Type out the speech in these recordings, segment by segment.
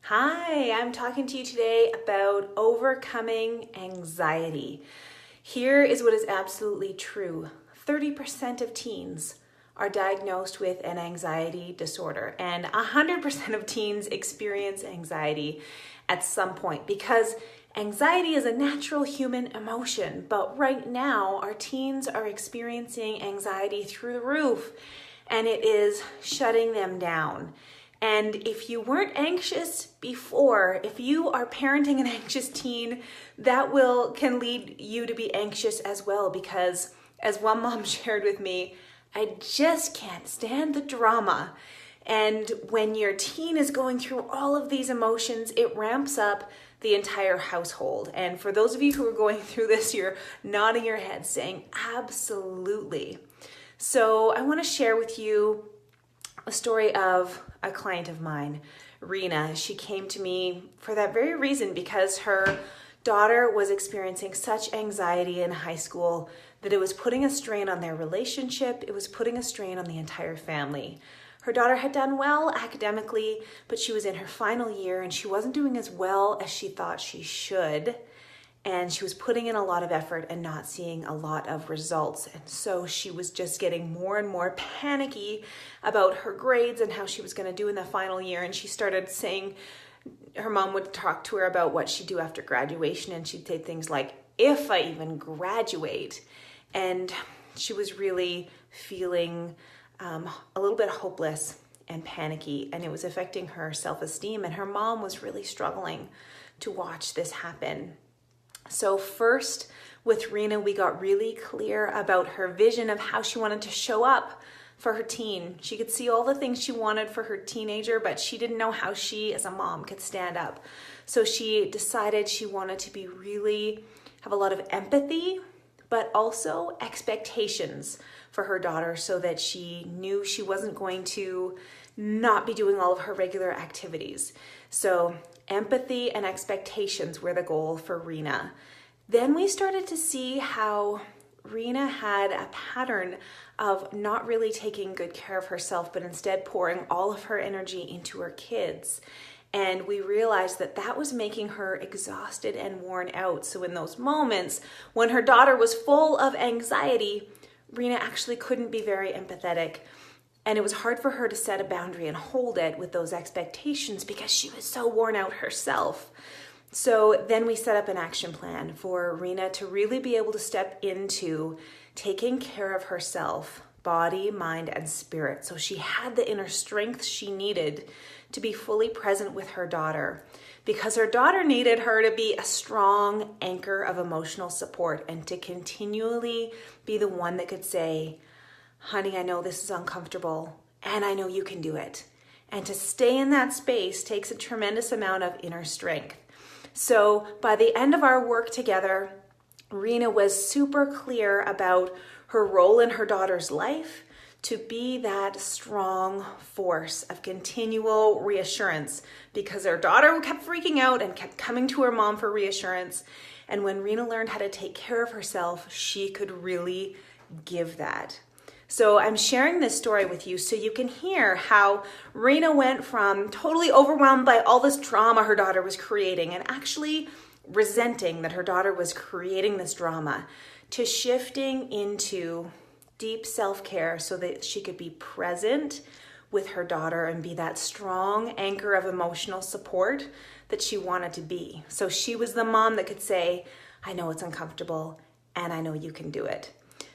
Hi, I'm talking to you today about overcoming anxiety. Here is what is absolutely true. 30% of teens are diagnosed with an anxiety disorder, and 100% of teens experience anxiety at some point because anxiety is a natural human emotion. But right now, our teens are experiencing anxiety through the roof, and it is shutting them down. And if you weren't anxious before, if you are parenting an anxious teen, that can lead you to be anxious as well, because as one mom shared with me, I just can't stand the drama. And when your teen is going through all of these emotions, it ramps up the entire household. And for those of you who are going through this, you're nodding your head saying, absolutely. So I want to share with you a story of a client of mine, Rena. She came to me for that very reason, because her daughter was experiencing such anxiety in high school that it was putting a strain on their relationship. It was putting a strain on the entire family. Her daughter had done well academically, but she was in her final year and she wasn't doing as well as she thought she should. And she was putting in a lot of effort and not seeing a lot of results. And so she was just getting more and more panicky about her grades and how she was going to do in the final year. And she started saying, her mom would talk to her about what she'd do after graduation. And she'd say things like, if I even graduate. And she was really feeling a little bit hopeless and panicky. And it was affecting her self-esteem. And her mom was really struggling to watch this happen. So first, with Rena, we got really clear about her vision of how she wanted to show up for her teen. She could see all the things she wanted for her teenager, but she didn't know how she, as a mom, could stand up. So she decided she wanted to have a lot of empathy, but also expectations for her daughter, so that she knew she wasn't going to not be doing all of her regular activities. So empathy and expectations were the goal for Rena. Then we started to see how Rena had a pattern of not really taking good care of herself, but instead pouring all of her energy into her kids. And we realized that that was making her exhausted and worn out. So in those moments when her daughter was full of anxiety, Rena actually couldn't be very empathetic. And it was hard for her to set a boundary and hold it with those expectations because she was so worn out herself. So then we set up an action plan for Rena to really be able to step into taking care of herself, body, mind, and spirit. So she had the inner strength she needed to be fully present with her daughter, because her daughter needed her to be a strong anchor of emotional support and to continually be the one that could say, honey, I know this is uncomfortable, and I know you can do it. And to stay in that space takes a tremendous amount of inner strength. So by the end of our work together, Rena was super clear about her role in her daughter's life, to be that strong force of continual reassurance, because her daughter kept freaking out and kept coming to her mom for reassurance. And when Rena learned how to take care of herself, she could really give that. So I'm sharing this story with you so you can hear how Rena went from totally overwhelmed by all this drama her daughter was creating and actually resenting that her daughter was creating this drama, to shifting into deep self-care so that she could be present with her daughter and be that strong anchor of emotional support that she wanted to be. So she was the mom that could say, I know it's uncomfortable and I know you can do it.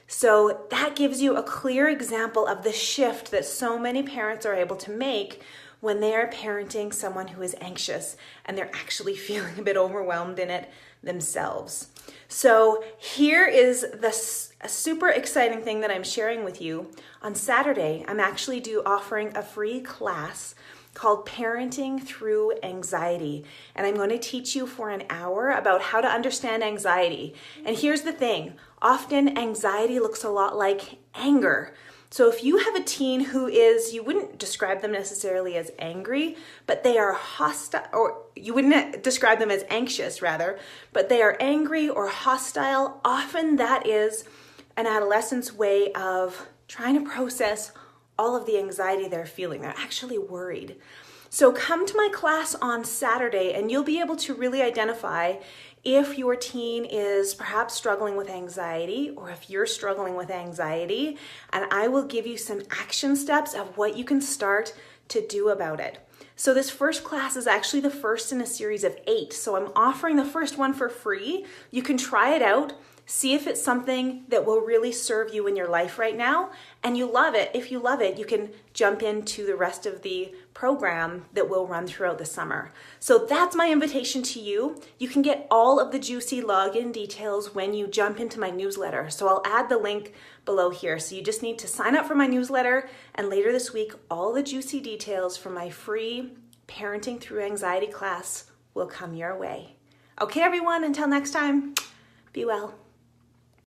So that gives you a clear example of the shift that so many parents are able to make when they are parenting someone who is anxious and they're actually feeling a bit overwhelmed in it themselves. So here is a super exciting thing that I'm sharing with you. On Saturday, I'm actually offering a free class called Parenting Through Anxiety. And I'm going to teach you for an hour about how to understand anxiety. And here's the thing, often anxiety looks a lot like anger. So if you have a teen who you wouldn't describe them necessarily as angry, but they are hostile, or you wouldn't describe them as anxious rather, but they are angry or hostile, often that is an adolescent's way of trying to process all of the anxiety they're feeling. They're actually worried. So come to my class on Saturday and you'll be able to really identify if your teen is perhaps struggling with anxiety or if you're struggling with anxiety, and I will give you some action steps of what you can start to do about it. So this first class is actually the first in a series of 8. So I'm offering the first one for free. You can try it out. See if it's something that will really serve you in your life right now, and you love it. If you love it, you can jump into the rest of the program that will run throughout the summer. So that's my invitation to you. You can get all of the juicy login details when you jump into my newsletter. So I'll add the link below here. So you just need to sign up for my newsletter, and later this week, all the juicy details from my free Parenting Through Anxiety class will come your way. Okay, everyone, until next time, be well.